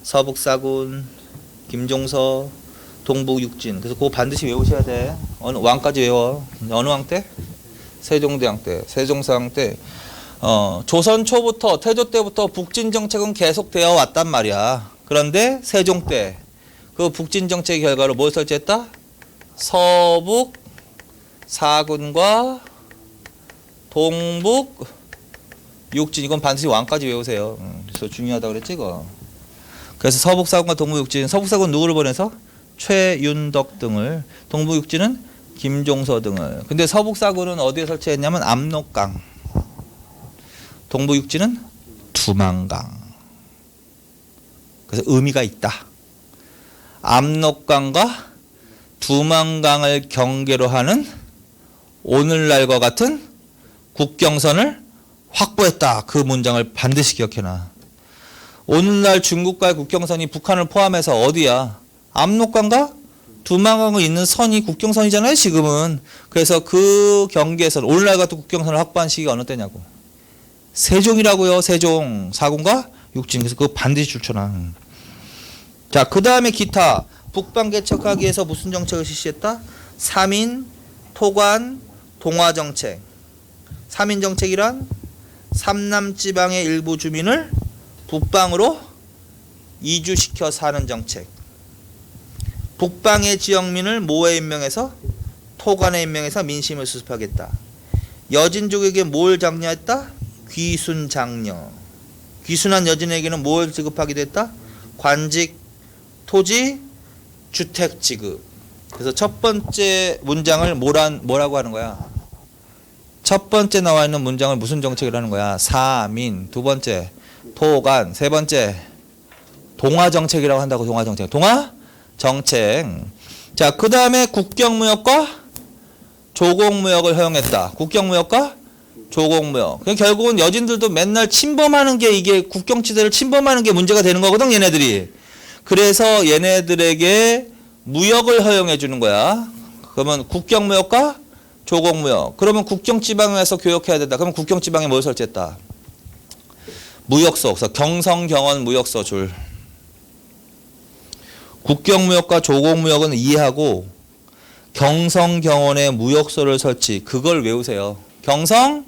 서북사군. 김종서. 동북육진. 그래서 그거 반드시 외우셔야 돼. 어느 왕까지 외워. 어느 왕 때? 세종대왕 때. 세종사왕 때. 조선 초부터 태조 때부터 북진 정책은 계속되어 왔단 말이야. 그런데 세종 때 그 북진 정책의 결과로 뭘 설치했다? 서북 사군과 동북 육진. 이건 반드시 왕까지 외우세요. 그래서 중요하다고 그랬지 이거. 그래서 서북 사군과 동북 육진. 서북 사군 누구를 보내서? 최윤덕 등을. 동북 육진은 김종서 등을. 근데 서북 사군은 어디에 설치했냐면 압록강. 동북 육지는 두만강. 그래서 의미가 있다. 압록강과 두만강을 경계로 하는 오늘날과 같은 국경선을 확보했다. 그 문장을 반드시 기억해놔. 오늘날 중국과의 국경선이 북한을 포함해서 어디야? 압록강과 두만강을 잇는 선이 국경선이잖아요 지금은. 그래서 그 경계선, 오늘날 같은 국경선을 확보한 시기가 어느 때냐고. 세종이라고요. 세종. 사군과 육진. 그래서 그거 반드시 줄쳐놔. 자, 그 다음에 기타. 북방 개척하기 위해서 무슨 정책을 실시했다? 3인 토관 동화 정책. 3인 정책이란 삼남 지방의 일부 주민을 북방으로 이주시켜 사는 정책. 북방의 지역민을 모에 임명해서 토관에 임명해서 민심을 수습하겠다. 여진족에게 뭘 장려했다? 귀순 장려. 귀순한 여진에게는 뭘 지급하기도 했다? 관직, 토지, 주택 지급. 그래서 첫 번째 문장을 뭐라고 하는 거야? 첫 번째 나와 있는 문장을 무슨 정책을 하는 거야? 사민. 두 번째 토관. 세 번째 동화 정책이라고 한다고. 동화 정책. 동화 정책. 자, 그 다음에 국경무역과 조공무역을 허용했다. 국경무역과 조공무역. 결국은 여진들도 맨날 침범하는 게, 이게 국경지대를 침범하는 게 문제가 되는 거거든 얘네들이. 그래서 얘네들에게 무역을 허용해 주는 거야. 그러면 국경무역과 조공무역. 그러면 국경지방에서 교역해야 된다. 그러면 국경지방에 뭘 설치했다? 무역소. 그래서 경성경원 무역소 줄. 국경무역과 조공무역은 이해하고 경성경원에 무역소를 설치. 그걸 외우세요. 경성경원은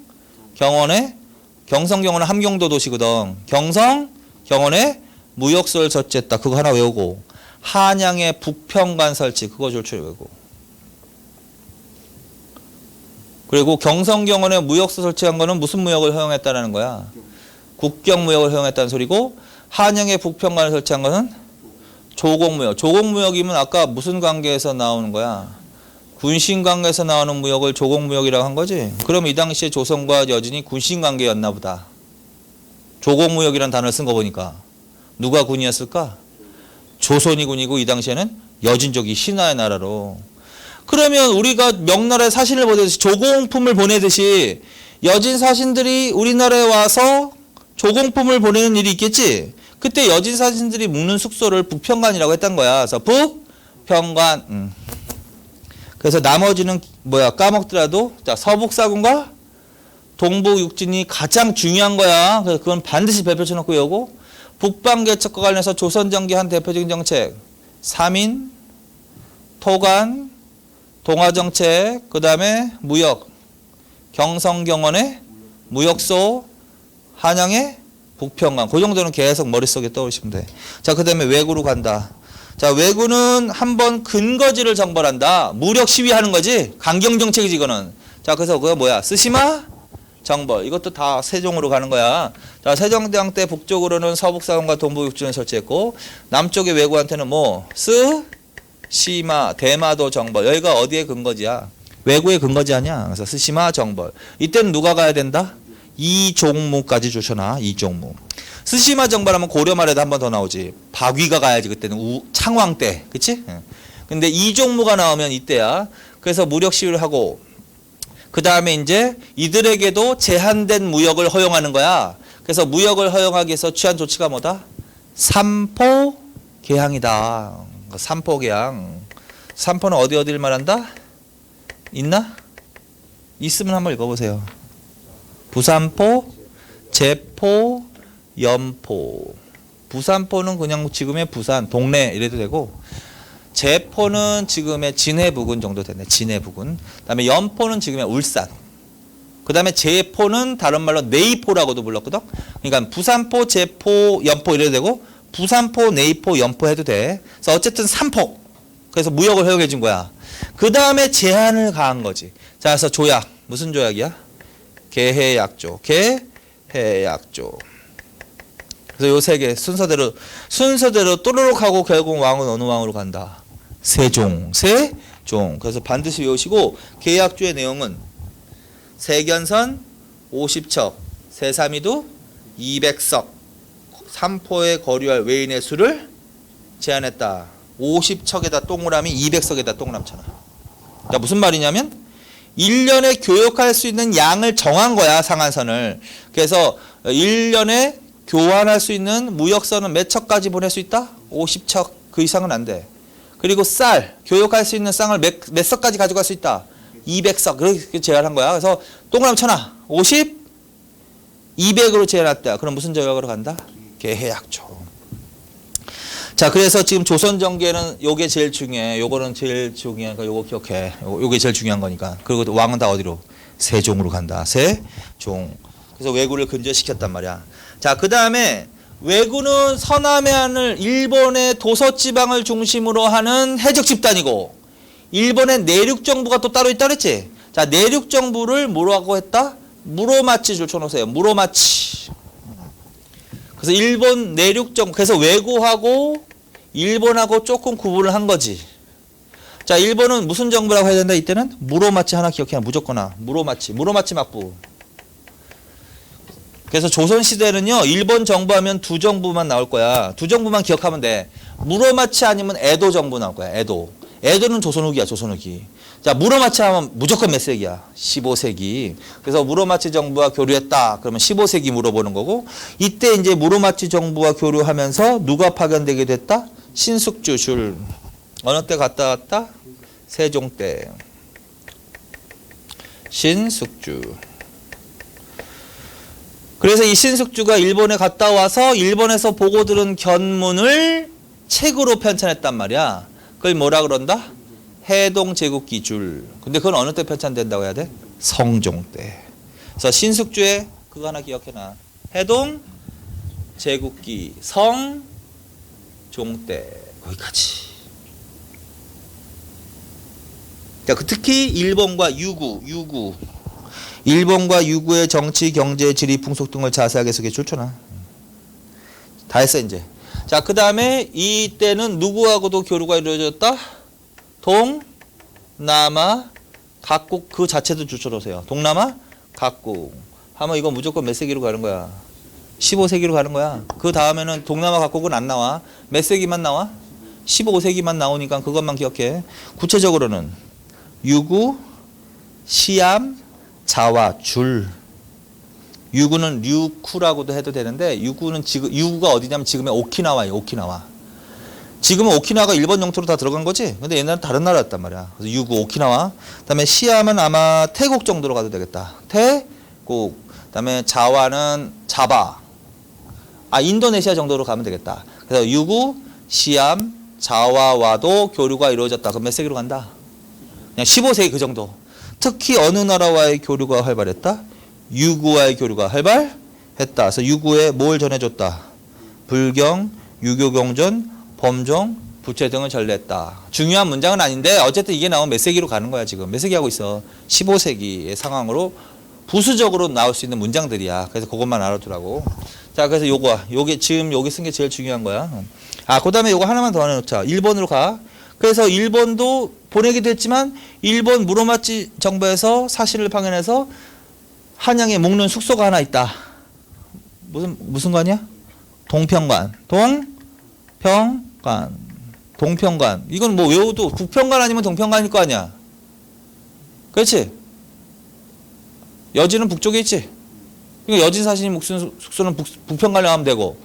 함경도 도시거든. 경성경원에 무역소를 설치했다. 그거 하나 외우고. 한양에 북평관 설치. 그거 줄줄 외우고. 그리고 경성경원에 무역소 설치한 거는 무슨 무역을 허용했다라는 거야? 국경무역을 허용했다는 소리고, 한양에 북평관을 설치한 것은 조공무역. 조공무역이면 아까 무슨 관계에서 나오는 거야? 군신관계에서 나오는 무역을 조공무역이라고 한 거지. 그럼 이 당시에 조선과 여진이 군신관계였나 보다. 조공무역이라는 단어를 쓴 거 보니까. 누가 군이었을까? 조선이 군이고, 이 당시에는 여진족이 신하의 나라로. 그러면 우리가 명나라에 사신을 보내듯이, 조공품을 보내듯이 여진 사신들이 우리나라에 와서 조공품을 보내는 일이 있겠지. 그때 여진 사신들이 묵는 숙소를 북평관이라고 했단 거야. 그래서 북평관. 그래서 나머지는 뭐야 까먹더라도 자 서북사군과 동북육진이 가장 중요한 거야. 그래서 그건 반드시 별표 쳐놓고 외우고 북방개척과 관련해서 조선정기 한 대표적인 정책 3인, 토간, 동아정책, 그 다음에 무역, 경성경원의 무역소, 한양의 북평강. 그 정도는 계속 머릿속에 떠오르시면 돼. 자, 그 다음에 외구로 간다. 자, 외구는 한번 근거지를 정벌한다. 무력 시위하는 거지. 강경정책이지 이거는. 자, 그래서 그거 뭐야? 쓰시마 정벌. 이것도 다 세종으로 가는 거야. 자, 세종대왕 때 북쪽으로는 서북사관과 동북육진을 설치했고 남쪽의 외구한테는 뭐 쓰시마 대마도 정벌. 여기가 어디의 근거지야? 외구의 근거지 아니야. 그래서 쓰시마 정벌. 이때는 누가 가야 된다? 이종무까지 쫓아나. 이종무. 쓰시마 정벌하면 고려 말에도 한 번 더 나오지. 박위가 가야지 그때는 창왕 때. 그치? 근데 이종무가 나오면 이때야. 그래서 무력 시위를 하고 그 다음에 이제 이들에게도 제한된 무역을 허용하는 거야. 그래서 무역을 허용하기 위해서 취한 조치가 뭐다? 삼포 개항이다. 삼포 개항. 삼포는 어디를 말한다? 있나? 있으면 한번 읽어보세요. 부산포, 제포, 연포. 부산포는 그냥 지금의 부산, 동네 이래도 되고 제포는 지금의 진해 부근 정도 되네. 진해 부근. 그다음에 연포는 지금의 울산. 그다음에 제포는 다른 말로 내이포라고도 불렀거든. 그러니까 부산포, 제포, 연포 이래도 되고 부산포, 내이포, 연포 해도 돼. 그래서 어쨌든 삼포. 그래서 무역을 허용해 준 거야. 그다음에 제한을 가한 거지. 자, 그래서 조약. 무슨 조약이야? 개해약조. 개해약조. 그래서 요 세 개 순서대로 또르륵 하고 결국 왕은 어느 왕으로 간다? 세종. 세종. 그래서 반드시 외우시고 계약주의 내용은 세견선 50척, 세삼이도 200석, 삼포에 거류할 외인의 수를 제한했다. 50척에다 동그라미, 200석에다 동그라미 쳐놔. 자, 무슨 말이냐면 1년에 교역할 수 있는 양을 정한 거야, 상한선을. 그래서 1년에 교환할 수 있는 무역선은 몇 척까지 보낼 수 있다? 50척. 그 이상은 안 돼. 그리고 쌀, 교역할 수 있는 쌀을 몇 석까지 가져갈 수 있다? 200석. 그렇게 제한한 거야. 그래서 동그라미 쳐놔. 50, 200으로 제한했다. 그럼 무슨 조약으로 간다? 개해약조. 자, 그래서 지금 조선 정계는 요게 제일 중요해. 요거는 제일 중요하니까 요거 기억해. 요게 제일 중요한 거니까. 그리고 왕은 다 어디로? 세종으로 간다. 세종. 그래서 왜구를 근저시켰단 말이야. 자, 그 다음에 왜구는 서남해안을 일본의 도서지방을 중심으로 하는 해적 집단이고 일본의 내륙정부가 또 따로 있다 그랬지. 자, 내륙정부를 뭐라고 했다? 무로마치 줄쳐놓으세요. 무로마치. 그래서 일본 내륙정부. 그래서 왜구하고 일본하고 조금 구분을 한 거지. 자, 일본은 무슨 정부라고 해야 된다 이때는? 무로마치. 하나 기억해. 무조건 무로마치. 무로마치 막부. 그래서 조선시대는요, 일본 정부 하면 두 정부만 나올 거야. 두 정부만 기억하면 돼. 무로마치 아니면 에도 정부 나올 거야. 에도. 에도는 조선 후기야, 조선 후기. 자, 무로마치 하면 무조건 몇 세기야? 15세기. 그래서 무로마치 정부와 교류했다. 그러면 15세기 물어보는 거고, 이때 이제 무로마치 정부와 교류하면서 누가 파견되게 됐다? 신숙주 줄. 어느 때 갔다 왔다? 세종 때. 신숙주. 그래서 이 신숙주가 일본에 갔다 와서 일본에서 보고 들은 견문을 책으로 편찬했단 말이야. 그걸 뭐라 그런다? 해동 제국기 줄. 근데 그건 어느 때 편찬된다고 해야 돼? 성종 때. 그래서 신숙주의 그거 하나 기억해놔. 해동 제국기 성종 때. 거기까지. 자, 특히 일본과 유구. 일본과 유구의 정치, 경제, 지리, 풍속 등을 자세하게 소개 줄쳐놔. 다 했어 이제. 자, 그 다음에 이때는 누구하고도 교류가 이루어졌다? 동남아 각국 그 자체도 줄쳐놓으세요. 동남아 각국 하면 이거 무조건 몇 세기로 가는 거야? 15세기로 가는 거야. 그 다음에는 동남아 각국은 안 나와. 몇 세기만 나와? 15세기만 나오니까 그것만 기억해. 구체적으로는 유구, 시암, 자와 줄. 유구는 류쿠라고도 해도 되는데 유구는 지금 유구가 어디냐면 지금의 오키나와예요. 오키나와. 지금은 오키나와가 일본 영토로 다 들어간 거지. 근데 옛날엔 다른 나라였단 말이야. 그래서 유구 오키나와. 그다음에 시암은 아마 태국 정도로 가도 되겠다. 태국. 그다음에 자와는 자바. 인도네시아 정도로 가면 되겠다. 그래서 유구, 시암, 자와와도 교류가 이루어졌다. 그럼 몇 세기로 간다? 그냥 15세기 그 정도. 특히 어느 나라와의 교류가 활발했다? 유구와의 교류가 활발했다. 그래서 유구에 뭘 전해줬다? 불경, 유교 경전, 범종, 부채 등을 전래했다. 중요한 문장은 아닌데 어쨌든 이게 나오면 몇 세기로 가는 거야 지금. 몇 세기 하고 있어? 15세기의 상황으로 부수적으로 나올 수 있는 문장들이야. 그래서 그것만 알아두라고. 자, 그래서 요게 지금 여기 쓴 게 제일 중요한 거야. 그 다음에 요거 하나만 더 해놓자. 일본으로 가. 그래서 일본도 보내기도 했지만 일본 무로마치 정부에서 사실을 파견해서 한양에 묵는 숙소가 하나 있다. 무슨 관이야? 동평관. 동평관. 이건 뭐 외워도 북평관 아니면 동평관일 거 아니야. 그렇지? 여진은 북쪽에 있지. 그러니까 여진 사신이 묵은 숙소는 북평관이라고 하면 되고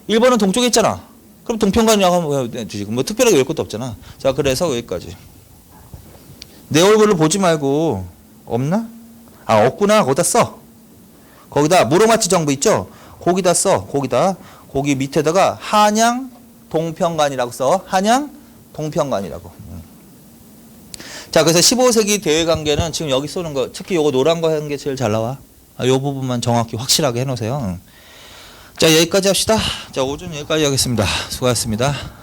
일본은 동쪽에 있잖아. 그럼 동평관이라고 하면 되지. 뭐 특별하게 외울 것도 없잖아. 자, 그래서 여기까지. 내 얼굴을 보지 말고 없나? 없구나. 거기다 써. 거기다 무로마치 정부 있죠? 거기다 써. 거기 밑에다가 한양 동평관이라고 써. 한양 동평관이라고. 자, 그래서 15세기 대외 관계는 지금 여기 쏘는 거, 특히 요거 노란 거 하는 게 제일 잘 나와. 요 부분만 정확히 확실하게 해놓으세요. 자, 여기까지 합시다. 자, 오전 여기까지 하겠습니다. 수고하셨습니다.